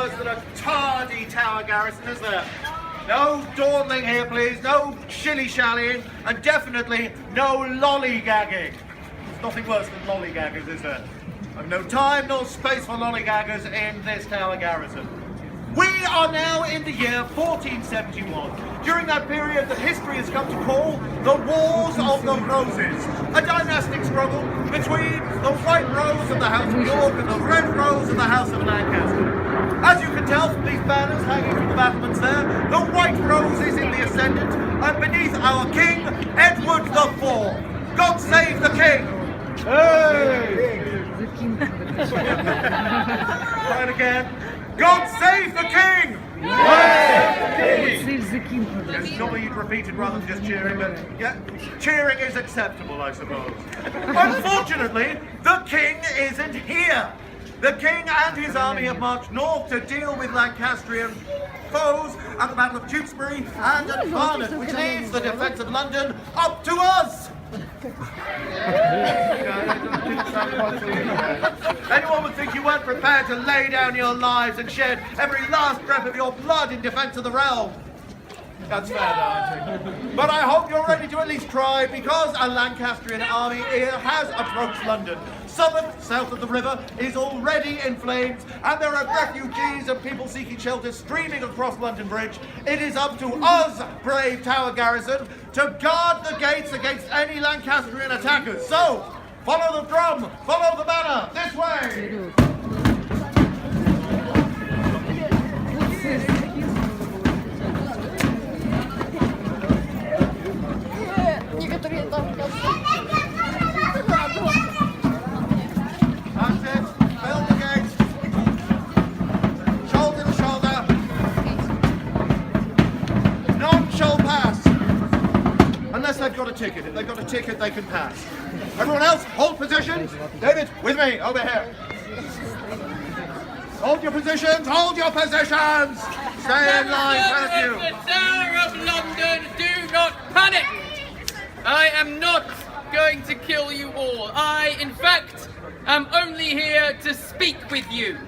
worse than a tardy Tower garrison, is there? No dawdling here, please, no shilly-shallying, and definitely no lollygagging. There's nothing worse than lollygaggers, is there? I've no time nor space for lollygaggers in this Tower garrison. We are now in the year 1471. During that period that history has come to call the Wars of the Roses, a dynastic struggle between the White Rose of the House of York and the Red Rose of the House of Lancaster. As you can tell from these banners hanging from the battlements there, the White Rose is in the ascendant, and beneath our King, Edward IV. God save the King! Hey! Try it again. God save the King! Save the King! Yes, normally you'd repeat it rather than just cheering, but yeah, cheering is acceptable, I suppose. Unfortunately, the King isn't here. The King and his army have marched north to deal with Lancastrian foes at the Battle of Tewkesbury and at Barnet, which leaves the defence of London up to us. Anyone would think you weren't prepared to lay down your lives and shed every last breath of your blood in defence of the realm. That's fair, darling. But I hope you're ready to at least try, because a Lancastrian army has approached London. Southwark, south of the river, is already in flames, and there are refugees and people seeking shelter streaming across London Bridge. It is up to us, brave Tower garrison, to guard the gates against any Lancastrian attackers. So, follow the drum, follow the banner, this way! They've got a ticket. If they've got a ticket, they can pass. Everyone else, hold positions. David, with me, over here. Hold your positions, hold your positions. Stay in line, thank you. The Tower of London, do not panic. I am not going to kill you all. I, in fact, am only here to speak with you.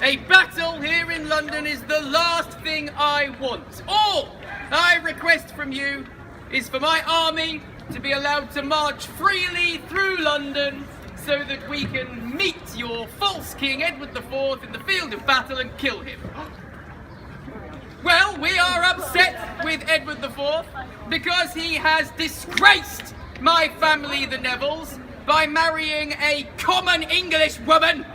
A battle here in London is the last thing I want. All I request from you is for my army to be allowed to march freely through London so that we can meet your false king Edward IV in the field of battle and kill him. Well, we are upset with Edward IV because he has disgraced my family, the Nevilles, by marrying a common English woman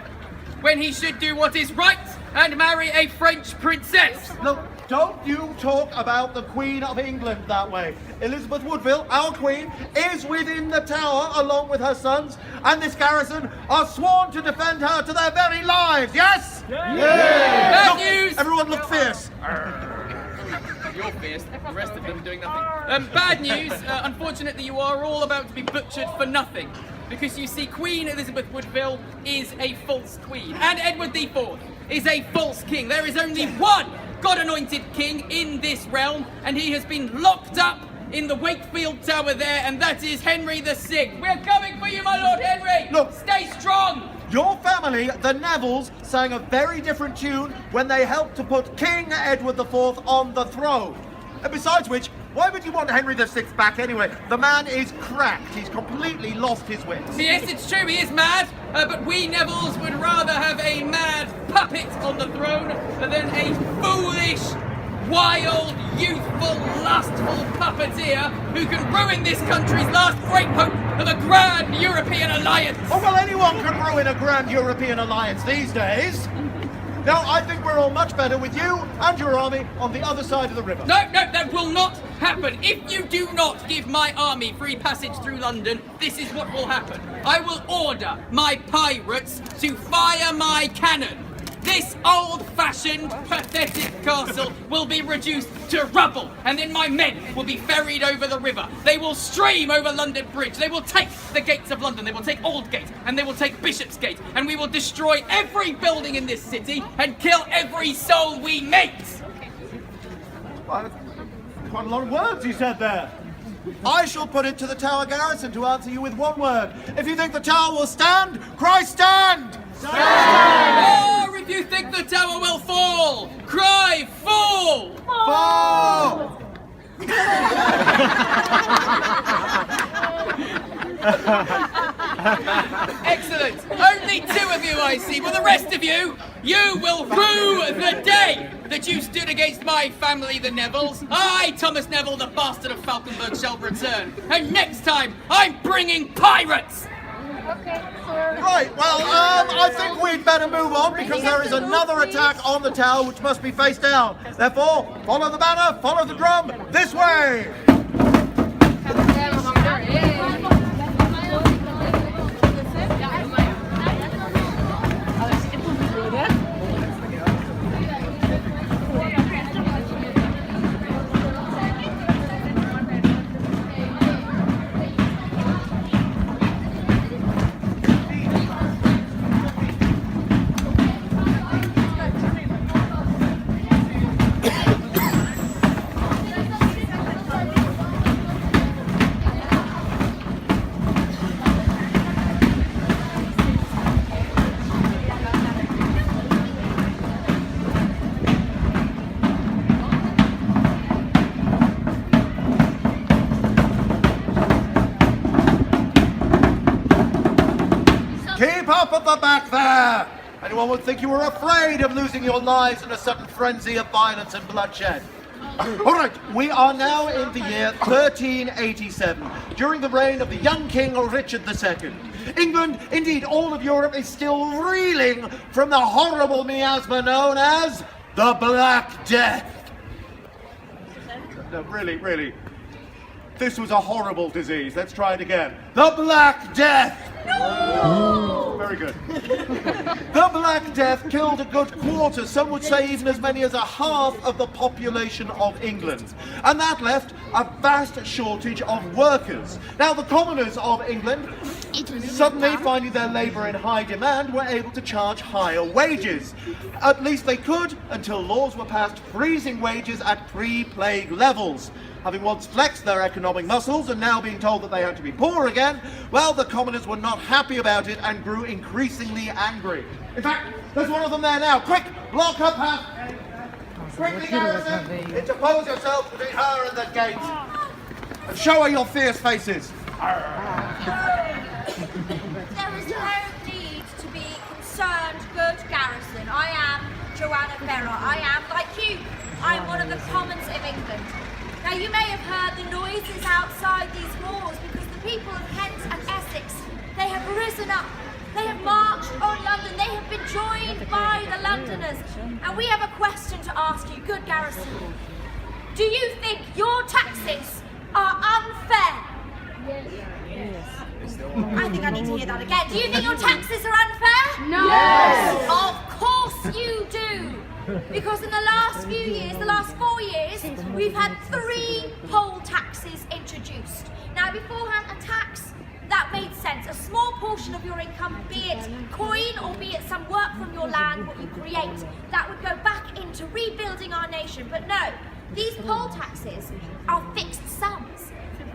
when he should do what is right and marry a French princess. Look, don't you talk about the Queen of England that way. Elizabeth Woodville, our Queen, is within the Tower along with her sons, and this garrison are sworn to defend her to their very lives, yes? Yeah. Bad news! Everyone look fierce. You're fierce, the rest of them doing nothing. Bad news, unfortunately you are all about to be butchered for nothing. Because you see, Queen Elizabeth Woodville is a false queen, and Edward IV is a false king. There is only one God-anointed king in this realm, and he has been locked up in the Wakefield Tower there, and that is Henry VI. We're coming for you, my Lord Henry! Look, stay strong! Your family, the Nevilles, sang a very different tune when they helped to put King Edward IV on the throne. And besides which, why would you want Henry VI back anyway? The man is cracked. He's completely lost his wits. Yes, it's true, he is mad, but we Nevilles would rather have a mad puppet on the throne than a foolish, wild, youthful, lustful puppeteer who can ruin this country's last great hope of a grand European alliance. Oh, well, anyone can ruin a grand European alliance these days. Now, I think we're all much better with you and your army on the other side of the river. No, that will not happen. If you do not give my army free passage through London, this is what will happen. I will order my pirates to fire my cannon. This old-fashioned, pathetic castle will be reduced to rubble, and then my men will be ferried over the river. They will stream over London Bridge. They will take the gates of London. They will take Aldgate, and they will take Bishopsgate, and we will destroy every building in this city and kill every soul we meet. Well, quite a lot of words you said there. I shall put it to the Tower garrison to answer you with one word. If you think the tower will stand, cry stand! Stand! Oh, if you think the tower will fall, cry fall! Fall! Excellent. Only 2 of you, I see. Well, the rest of you, you will rue the day that you stood against my family, the Nevilles. I, Thomas Neville, the bastard of Falconberg, shall return. And next time, I'm bringing pirates! Right, well, I think we'd better move on because there is another attack on the tower which must be faced down. Therefore, follow the banner, follow the drum, this way! Keep up at the back there! Anyone would think you were afraid of losing your lives in a sudden frenzy of violence and bloodshed. All right, we are now in the year 1387, during the reign of the young King Richard II. England, indeed all of Europe, is still reeling from the horrible miasma known as the Black Death. No, really. This was a horrible disease. Let's try it again. The Black Death! No! Very good. The Black Death killed a good quarter, some would say even as many as a half of the population of England. And that left a vast shortage of workers. Now, the commoners of England, suddenly finding their labour in high demand, were able to charge higher wages. At least they could, until laws were passed freezing wages at pre-plague levels. Having once flexed their economic muscles and now being told that they had to be poor again, well, the commoners were not happy about it and grew increasingly angry. In fact, there's one of them there now. Quick, block her path. Quickly, Garrison, interpose yourself between her and the gate. And show her your fierce faces. There is no need to be concerned, good Garrison. I am Joanna Ferrer. I am, like you, I'm one of the commons of England. Now, you may have heard the noises outside these walls because the people of Kent and Essex, they have risen up. They have marched on London. They have been joined by the Londoners. And we have a question to ask you, good Garrison. Do you think your taxes are unfair? Yes. I think I need to hear that again. Do you think your taxes are unfair? No. Yes. Of course you do. Because in the last few years, the last 4 years, we've had 3 poll taxes introduced. Now, beforehand, a tax that made sense. A small portion of your income, be it coin or be it some work from your land, what you create, that would go back into rebuilding our nation. But no, these poll taxes are fixed sums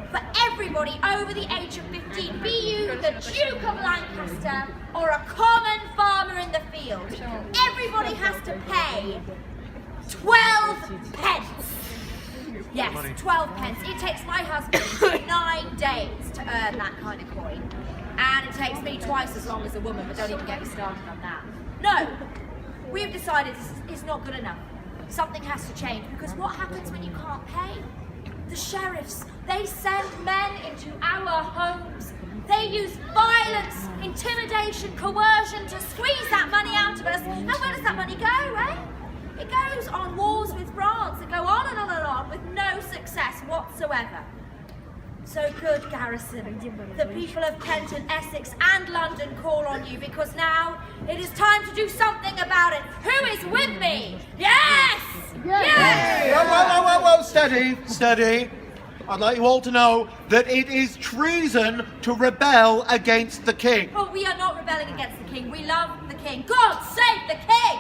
for everybody over the age of 15, be you the Duke of Lancaster or a common farmer in the field. Everybody has to pay 12 pence. Yes, 12 pence. It takes my husband 9 days to earn that kind of coin. And it takes me twice as long as a woman, but don't even get me started on that. No, we've decided it's not good enough. Something has to change, because what happens when you can't pay? The sheriffs, they send men into our homes. They use violence, intimidation, coercion to squeeze that money out of us. And where does that money go, eh? It goes on wars with France that go on and on and on with no success whatsoever. So good Garrison, the people of Kent and Essex and London call on you, because now it is time to do something about it. Who is with me? Yes! Yes! Well, steady. I'd like you all to know that it is treason to rebel against the king. Oh, we are not rebelling against the king. We love the king. God save the king!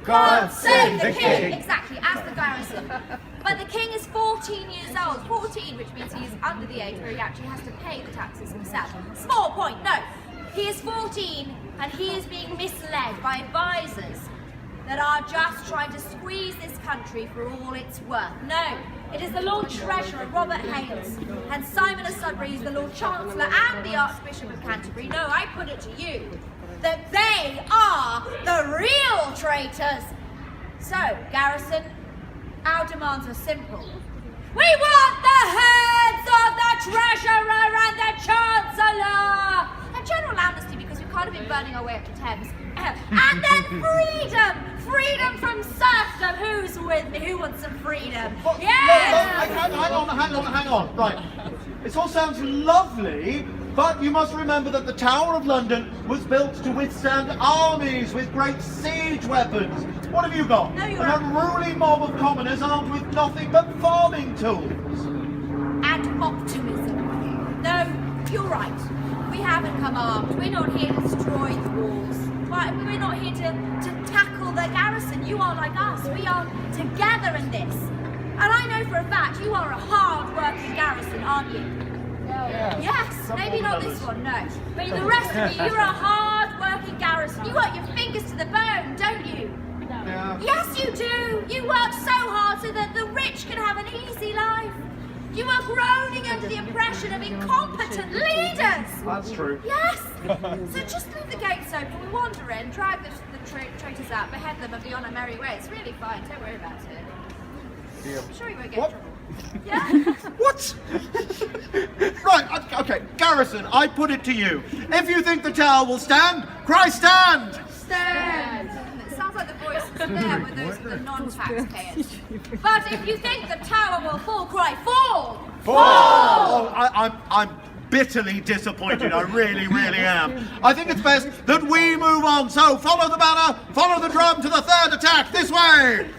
God save the king! Exactly, as the Garrison. But the king is 14 years old. 14, which means he is under the age where he actually has to pay the taxes himself. Small point, no. He is 14 and he is being misled by advisors that are just trying to squeeze this country for all it's worth. No, it is the Lord Treasurer, Robert Haynes, and Simon of Sudbury is the Lord Chancellor and the Archbishop of Canterbury. No, I put it to you that they are the real traitors. So, Garrison, our demands are simple. We want the heads of the Treasurer and the Chancellor! A general amnesty because we've kind of been burning our way up to Thames. And then freedom! Freedom from serfdom! Who's with me? Who wants some freedom? Yes! Hang on. Right. This all sounds lovely, but you must remember that the Tower of London was built to withstand armies with great siege weapons. What have you got? No, An unruly mob of commoners armed with nothing but farming tools. And optimism. No, you're right. We haven't come armed. We're not here to destroy the walls. Right, we're not here to tackle the garrison. You are like us. We are together in this. And I know for a fact you are a hard-working garrison, aren't you? Yes, maybe not this one, no. But the rest of you, you're a hard-working garrison. You work your fingers to the bone, don't you? Yeah. Yes, you do. You work so hard so that the rich can have an easy life. You are groaning under the oppression of incompetent leaders. That's true. Yes. So just leave the gates open. We wander in, drag the traitors out, behead them, and be on our merry way. It's really fine. Don't worry about it. I'm sure you won't get in trouble. Yeah. What? Right, okay, Garrison, I put it to you. If you think the tower will stand, cry stand! Stand! It sounds like the voices there were those of the non-taxpayers. But if you think the tower will fall, cry fall! Fall! Oh, I'm bitterly disappointed, I really am. I think it's best that we move on, so follow the banner, follow the drum to the third attack, this way!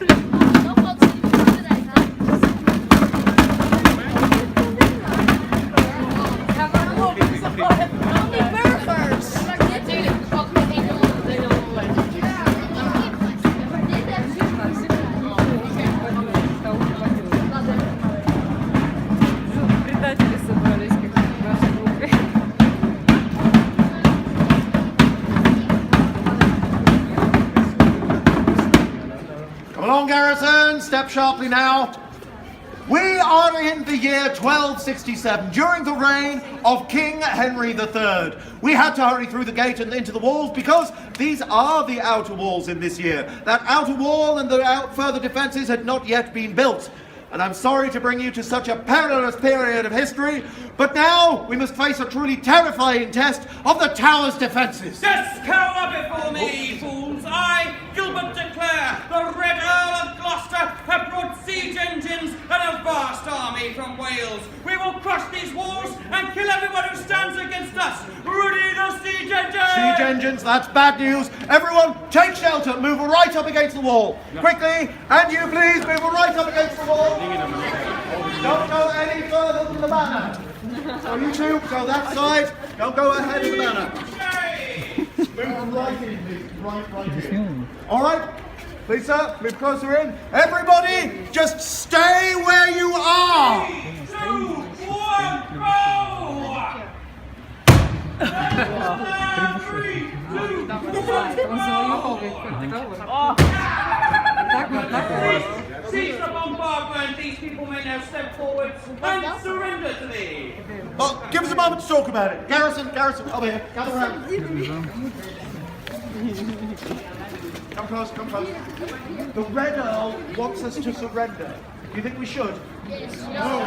Come along, Garrison, step sharply now. We are in the year 1267, during the reign of King Henry III. We had to hurry through the gate and into the walls because these are the outer walls in this year. That outer wall and the further defences had not yet been built. And I'm sorry to bring you to such a perilous period of history, but now we must face a truly terrifying test of the tower's defences. Just cower before me, fools! I, Gilbert de Clare, the Red Earl of Gloucester, have brought siege engines and a vast army from Wales. We will crush these walls and kill everyone who stands against us. Ready the siege engines! Siege engines, that's bad news. Everyone, take shelter, move right up against the wall. Quickly, and you please, move right up against the wall. Don't go any further than the banner. So you two, go that side. Don't go ahead of the banner. Move right in, please. Right in. All right. Please, sir, move closer in. Everybody, just stay where you are. 3, 2, 1, go! 3, 2, 1. Cease the bombardment. These people may now step forward and surrender to me. Oh, give us a moment to talk about it. Garrison, over here. Gather around. Come close. The Red Earl wants us to surrender. Do you think we should? Yes. No.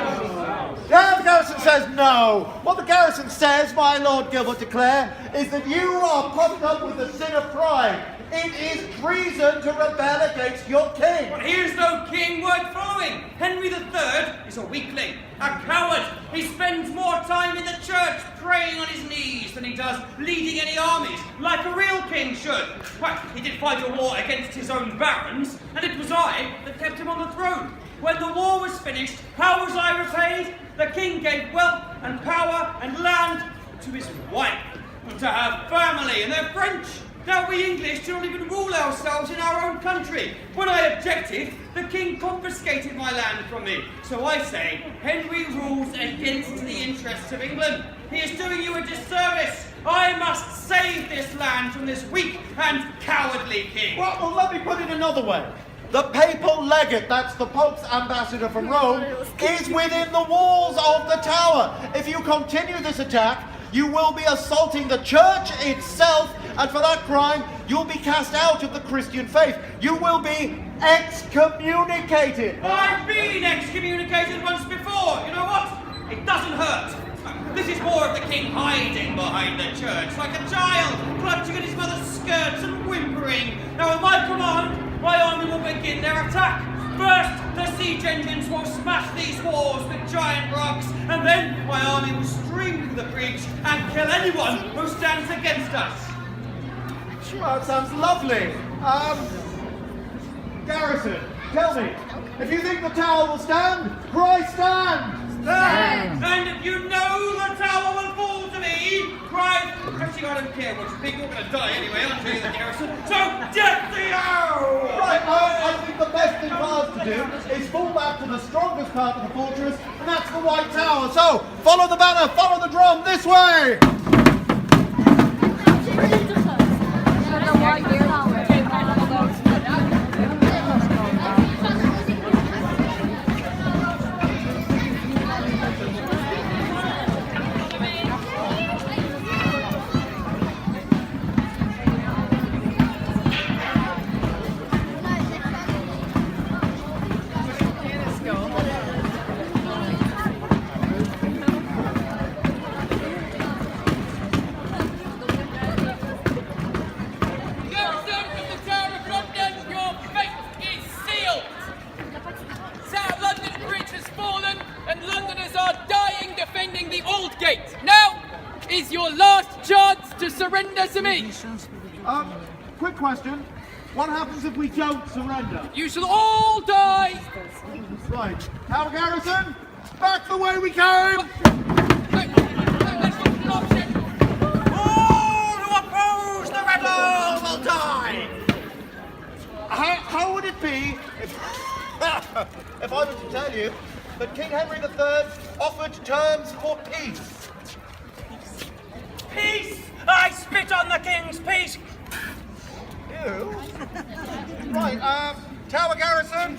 Yeah, the garrison says no. What the garrison says, my Lord Gilbert de Clare, is that you are puffed up with the sin of pride. It is treason to rebel against your king. But he is no king worth following. Henry III is a weakling, a coward. He spends more time in the church praying on his knees than he does leading any armies, like a real king should. Well, he did fight a war against his own barons, and it was I that kept him on the throne. When the war was finished, how was I repaid? The king gave wealth and power and land to his wife, and to her family, and they're French. Now we English do not even rule ourselves in our own country. When I objected, the king confiscated my land from me. So I say, Henry rules against the interests of England. He is doing you a disservice. I must save this land from this weak and cowardly king. Well, let me put it another way. The papal legate, that's the Pope's ambassador from Rome, is within the walls of the tower. If you continue this attack, you will be assaulting the church itself, and for that crime, you'll be cast out of the Christian faith. You will be excommunicated. I've been excommunicated once before. You know what? It doesn't hurt. This is more of the king hiding behind the church, like a child, clutching at his mother's skirts and whimpering. Now, with my command, my army will begin their attack. First, the siege engines will smash these walls with giant rocks, and then my army will stream through the breach and kill anyone who stands against us. Well, that sounds lovely. Garrison, tell me, if you think the tower will stand, cry stand! Stand! And if you know the tower will fall to me, cry... Actually, I don't care what you think, you're going to die anyway, I'll tell you the Garrison. So, death to you! Right, I think the best thing for us to do is fall back to the strongest part of the fortress, and that's the White Tower. So, follow the banner, follow the drum, this way! Is your last chance to surrender to me? Quick question. What happens if we don't surrender? You shall all die! Right. Tower Garrison, back the way we came! All who oppose the rebel will die! How would it be if, if I was to tell you that King Henry III offered terms for peace? Peace! I spit on the king's peace! You? Right, Tower Garrison?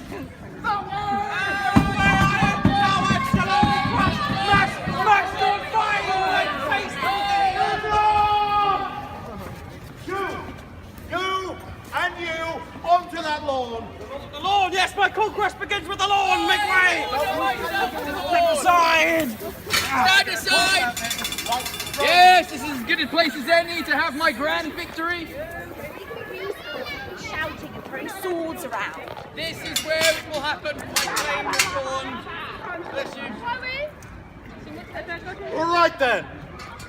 You and you onto that lawn. The lawn, yes, my conquest begins with the lawn. Make way! Stand aside! Stand aside! Yes, this is as good a place as any to have my grand victory. Shouting and throwing swords around. This is where it will happen. My claim is gone. Bless you. All right then.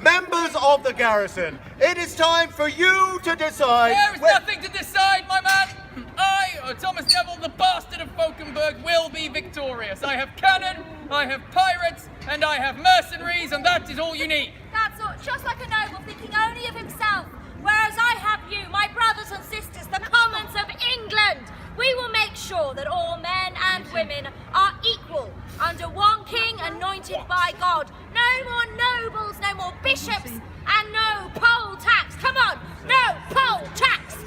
Members of the garrison, it is time for you to decide. There is nothing to decide, my man. I, Thomas Neville, the bastard of Falkenberg, will be victorious. I have cannon, I have pirates, and I have mercenaries, and that is all you need. That's all, just like a noble thinking only of himself, whereas I have you, my brothers and sisters, the commons of England. We will make sure that all men and women are equal under one king anointed by God. No more nobles, no more bishops, and no poll tax. Come on, no poll tax.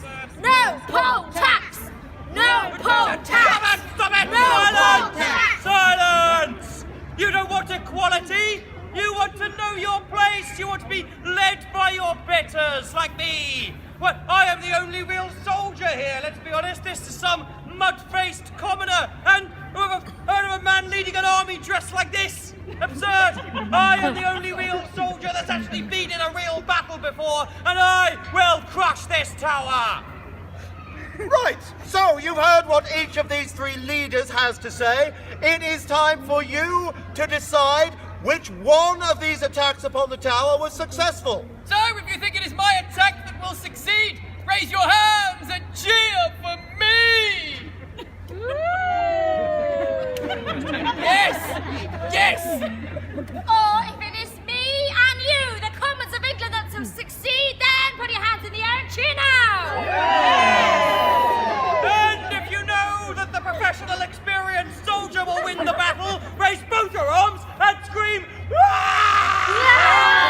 No poll tax. No poll tax. Stop it! No Silence! poll tax. Silence! You don't want equality. You want to know your place. You want to be led by your betters, like me. Well, I am the only real soldier here, let's be honest. This is some mud-faced commoner, and heard of a man leading an army dressed like this? Absurd! I am the only real soldier that's actually been in a real battle before, and I will crush this tower! Right, so you've heard what each of these three leaders has to say. It is time for you to decide which one of these attacks upon the tower was successful. So, if you think it is my attack that will succeed, raise your hands and cheer for me! Yes! Yes! Or if it is me and you, the commons of England, that will succeed, then put your hands in the air and cheer now! And if you know that the professional experienced soldier will win the battle, raise both your arms and scream, "Ah!"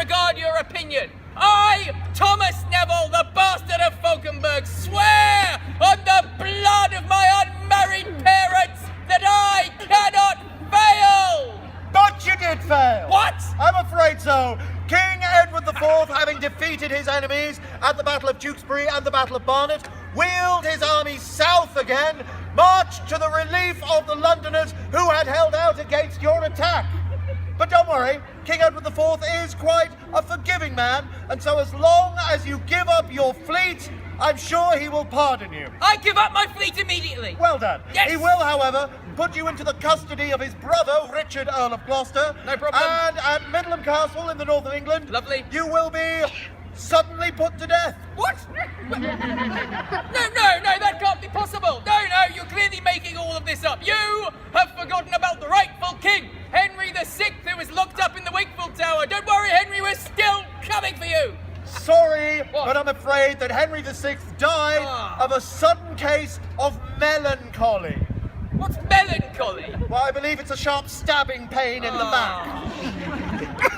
disregard your opinion. I, Thomas Neville, the bastard of Falkenberg, swear on the blood of my unmarried parents that I cannot fail! But you did fail! What? I'm afraid so. King Edward IV, having defeated his enemies at the Battle of Tewkesbury and the Battle of Barnet, wheeled his army south again, marched to the relief of the Londoners who had held out against your attack. But don't worry, King Edward IV is quite a forgiving man, and so as long as you give up your fleet, I'm sure he will pardon you. I give up my fleet immediately. Well done. Yes. He will, however, put you into the custody of his brother, Richard, Earl of Gloucester. No problem. And at Middleham Castle in the north of England, Lovely. you will be suddenly put to death. What? No, that can't be possible. No, you're clearly making all of this up. You have forgotten about the rightful king, Henry VI, who was locked up in the Wakefield Tower. Don't worry, Henry, we're still coming for you. Sorry, What? but I'm afraid that Henry VI died of a sudden case of melancholy. What's melancholy? Well, I believe it's a sharp stabbing pain in the back.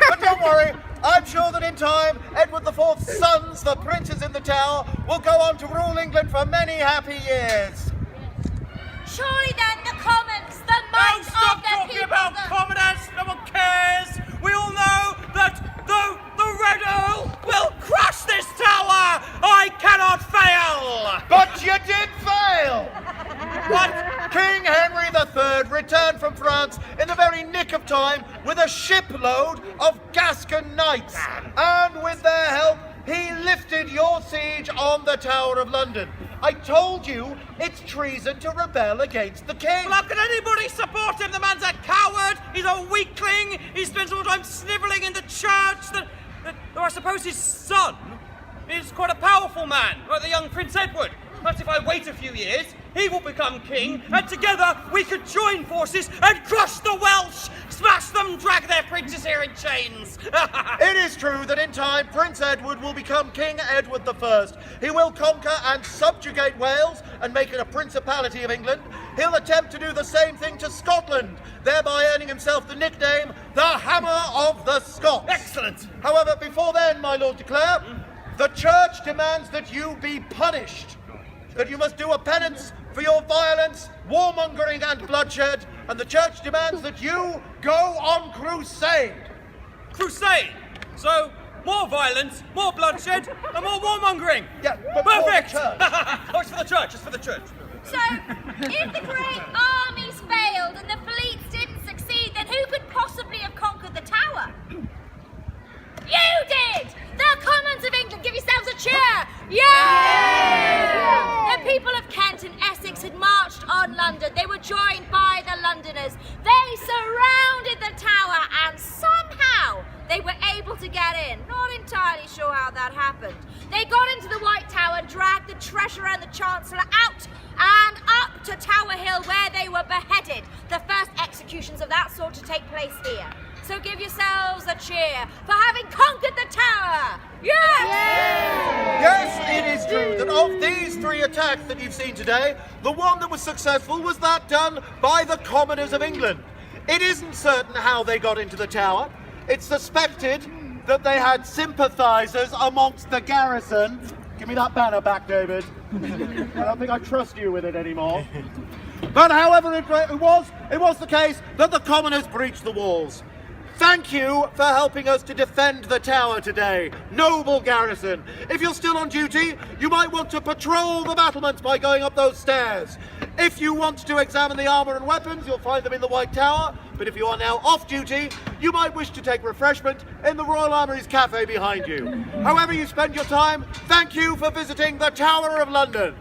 But don't worry, I'm sure that in time, Edward IV's sons, the princes in the tower, will go on to rule England for many happy years. Surely then the Commons, the might Don't stop of the talking people. about commoners, no one cares. We all know that the Red Earl will crush this tower. I cannot fail. But you did fail! What? King Henry III returned from France in the very nick of time with a shipload of Gascon knights. And with their help, he lifted your siege on the Tower of London. I told you it's treason to rebel against the king. Well, how can anybody support him? The man's a coward. He's a weakling. He spends all the time snivelling in the church. Though I suppose his son is quite a powerful man, like the young Prince Edward. Perhaps if I wait a few years, he will become king, and together we could join forces and crush the Welsh, smash them, drag their princes here in chains. It is true that in time Prince Edward will become King Edward I. He will conquer and subjugate Wales and make it a principality of England. He'll attempt to do the same thing to Scotland, thereby earning himself the nickname the Hammer of the Scots. Excellent. However, before then, my Lord de Clare, the Church demands that you be punished, that you must do a penance for your violence, warmongering and bloodshed, and the Church demands that you go on crusade. Crusade. So, more violence, more bloodshed, and more warmongering. Yeah, but for the Perfect. Church. Oh, it's for the church. It's for the church. So, if the great armies failed and the fleets didn't succeed, then who could possibly have conquered the tower? You did! The Commons of England, give yourselves a cheer! Yeah! The people of Kent and Essex had marched on London. They were joined by the Londoners. They surrounded the tower and somehow they were able to get in. Not entirely sure how that happened. They got into the White Tower, dragged the Treasurer and the Chancellor out and up to Tower Hill where they were beheaded. The first executions of that sort to take place here. So give yourselves a cheer for having conquered the tower! Yes! Yes, it is true that of these three attacks that you've seen today, the one that was successful was that done by the commoners of England. It isn't certain how they got into the tower. It's suspected that they had sympathisers amongst the garrison. Give me that banner back, David. I don't think I trust you with it anymore. But however it was the case that the commoners breached the walls. Thank you for helping us to defend the tower today, noble garrison. If you're still on duty, you might want to patrol the battlements by going up those stairs. If you want to examine the armour and weapons, you'll find them in the White Tower. But if you are now off duty, you might wish to take refreshment in the Royal Armouries Cafe behind you. However you spend your time, thank you for visiting the Tower of London.